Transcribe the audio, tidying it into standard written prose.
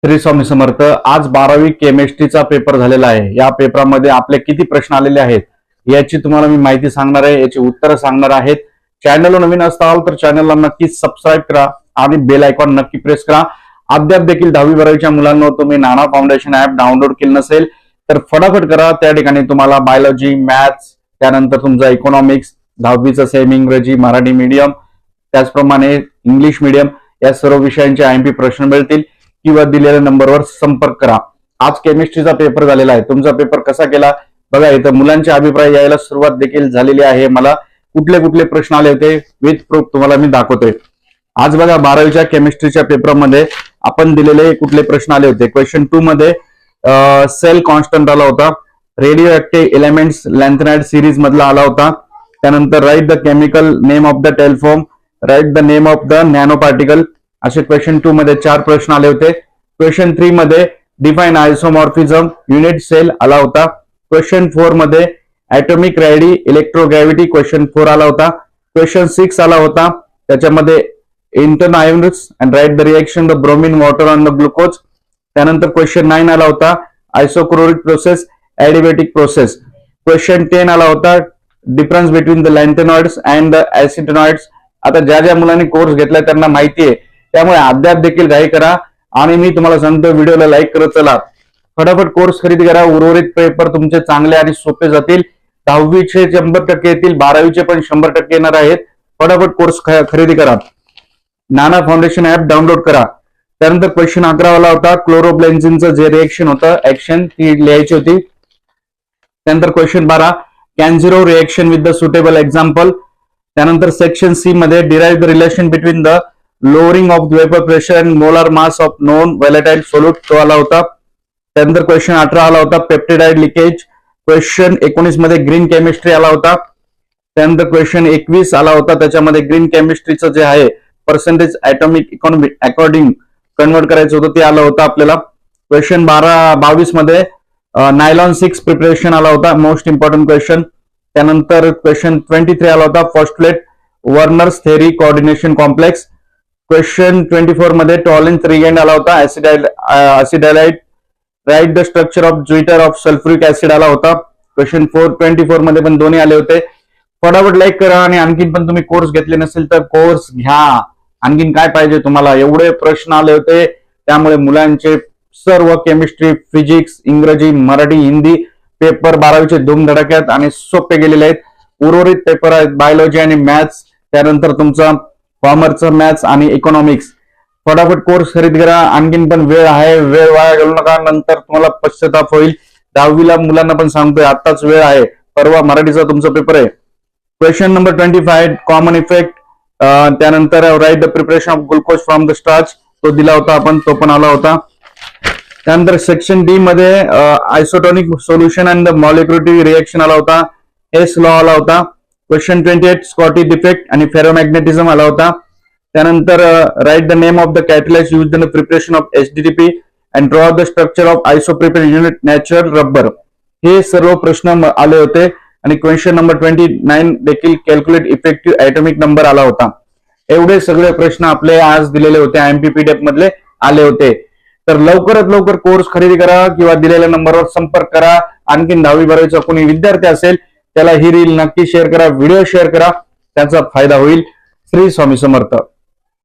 श्री स्वामी समर्थ। आज 12वी केमिस्ट्रीचा पेपर झालेला आहे। या पेपरामध्ये आपले किती प्रश्न आलेले आहेत याची तुम्हाला मी माहिती सांगणार आहे, याची उत्तरं सांगणार आहेत। चॅनलला नवीन असाल तर चॅनलला नक्की सबस्क्राईब करा आणि बेल आयकॉन नक्की प्रेस करा। अद्याप देखील 10वी-12वीच्या मुलांना तुम्ही नाना फाउंडेशन ऍप डाउनलोड केलं नसेल तर फटाफट करा। त्या ठिकाणी तुम्हाला बायोलॉजी, मॅथ्स, त्यानंतर तुमचा इकॉनॉमिक्स, 10वीचं सेमी इंग्रजी, मराठी मीडियम, त्याचप्रमाणे इंग्लिश मीडियम या सर्व विषयांचे आयएमपी प्रश्न मिळतील किंवा दिलेल्या नंबरवर संपर्क करा। आज केमिस्ट्रीचा पेपर झालेला आहे। तुमचा पेपर कसा गेला बघा। इथं मुलांचे अभिप्राय यायला सुरुवात देखील झालेली आहे। मला कुठले कुठले प्रश्न आले होते विथ प्रूफ तुम्हाला मी दाखवतोय। आज बघा 12वीच्या केमिस्ट्रीच्या पेपरमध्ये आपण दिलेले कुठले प्रश्न आले होते। क्वेश्चन 2 मध्ये सेल कॉन्स्टंट आला होता, radioactive elements lanthanide series मधला आला होता। त्यानंतर write the chemical name of the Teflon, write the name of the nano particle, असे क्वेश्चन 2 मध्ये 4 प्रश्न आले होते। क्वेश्चन 3 मध्ये डिफाइन आयसोमॉर्फिझम युनिट सेल आला होता। क्वेश्चन 4 मध्ये ऍटॉमिक रेडी इलेक्ट्रोग्रॅव्हिटी क्वेश्चन 4 आला होता। क्वेश्चन 6 आला होता, त्याच्यामध्ये intern ions and write the reaction the bromine water on the glucose. त्यानंतर क्वेश्चन 9 आला होता, isochoric process adiabatic process. Question 10 आला होता, difference between the lanthanoids and the actinoids. आता ज्या मुलांनी कोर्स घेतलाय त्यांना माहिती आहे, त्यामुळे अद्याप देखील घाई करा आणि मी तुम्हाला सांगतो व्हिडिओला लाईक करत चला। फटाफट कोर्स खरेदी करा, उर्वरित पेपर तुमचे चांगले आणि सोपे जातील। 10वीचे 100% येतील, 12वीचे पण 100% येणार आहेत। फटाफट कोर्स खरेदी करा, नाना फाउंडेशन ऍप डाउनलोड करा। त्यानंतर क्वेश्चन 11 वाला होता, क्लोरोब्लेन्झिनचं जे रिएक्शन होतं ऍक्शन ती लिहायची होती। त्यानंतर question 12 Cannizzaro reaction with the suitable example. त्यानंतर सेक्शन सी मध्ये derive the relation between the lowering of vapour pressure and molar mass of non volatile solute तो आला होता। त्यानंतर क्वेश्चन 18 आला होता, पेप्टिडाइड लिकेज। क्वेश्चन 19 मध्ये ग्रीन केमिस्ट्री आला होता। त्यानंतर क्वेश्चन 21 आला होता, त्याच्यामध्ये ग्रीन केमिस्ट्रीचं जे आहे percentage atomic economy according convert करायचं होतं ते आलं होतं आपल्याला। क्वेश्चन 22 मध्ये नायलॉन 6 प्रिपरेशन आला होता, मोस्ट इम्पॉर्टंट क्वेश्चन। त्यानंतर क्वेश्चन 23 आला होता, phosphate Werner's theory coordination complex. Question 24 मध्ये टॉलेंस रिएगेंट आला होता, ऍसिडाइलाइट, write the structure of zwitter of sulphuric acid आला होता। क्वेश्चन 24 मध्ये पण दोन्ही आले होते। फटाफट लाईक करा आणि आणखीन पण तुम्ही कोर्स घेतले नसेल तर कोर्स घ्या। आणखीन काय पाहिजे तुम्हाला, एवढे प्रश्न आले होते, त्यामुळे मुलांचे सर्व केमिस्ट्री, फिजिक्स, इंग्रजी, मराठी, हिंदी पेपर 12वीचे धूमधडाक्यात आणि सोपे गेलेले आहेत। उर्वरित पेपर आहेत बायोलॉजी आणि मॅथ्स, त्यानंतर तुमचा कॉमर्सचं मॅथ्स आणि इकॉनॉमिक्स। फटाफट कोर्स खरेदी करा, आणखीन पण वेळ आहे, वेळ वाया घालू नका, नंतर तुम्हाला पश्चाताप होईल। 10वीला मुलांना पण सांगतोय आत्ताच वेळ आहे, परवा मराठीचा तुमचा पेपर आहे। क्वेश्चन नंबर 25 कॉमन इफेक्ट, त्यानंतर write the preparation of glucose from the starch तो दिला होता आपण, तो पण आला होता। त्यानंतर सेक्शन डी मध्ये isotonic solution and the molecular reaction आला होता, हेस लॉ आला होता। क्वेश्चन 28 स्कॉटी डिफेक्ट आणि फेरोमॅग्नेटिझम आला होता। त्यानंतर write the name of the catalyst used in the preparation of HDTP and draw the structure of isopropene unit natural rubber. हे सर्व प्रश्न आले होते आणि क्वेश्चन नंबर 29 देखील कॅल्क्युलेट इफेक्टिव्ह ऍटॉमिक नंबर आला होता। एवढे सगळे प्रश्न आपले आज दिलेले होते, आयएमपी पीडीएफ मधले आले होते। तर लवकरात लवकर कोर्स खरेदी करा किंवा दिलेल्या नंबरवर संपर्क करा। आणखीन 10वी-12वीचा कोणी विद्यार्थी असेल त्याला ही रील नक्की शेअर करा, व्हिडिओ शेअर करा, त्याचा फायदा होईल। श्री स्वामी समर्थ।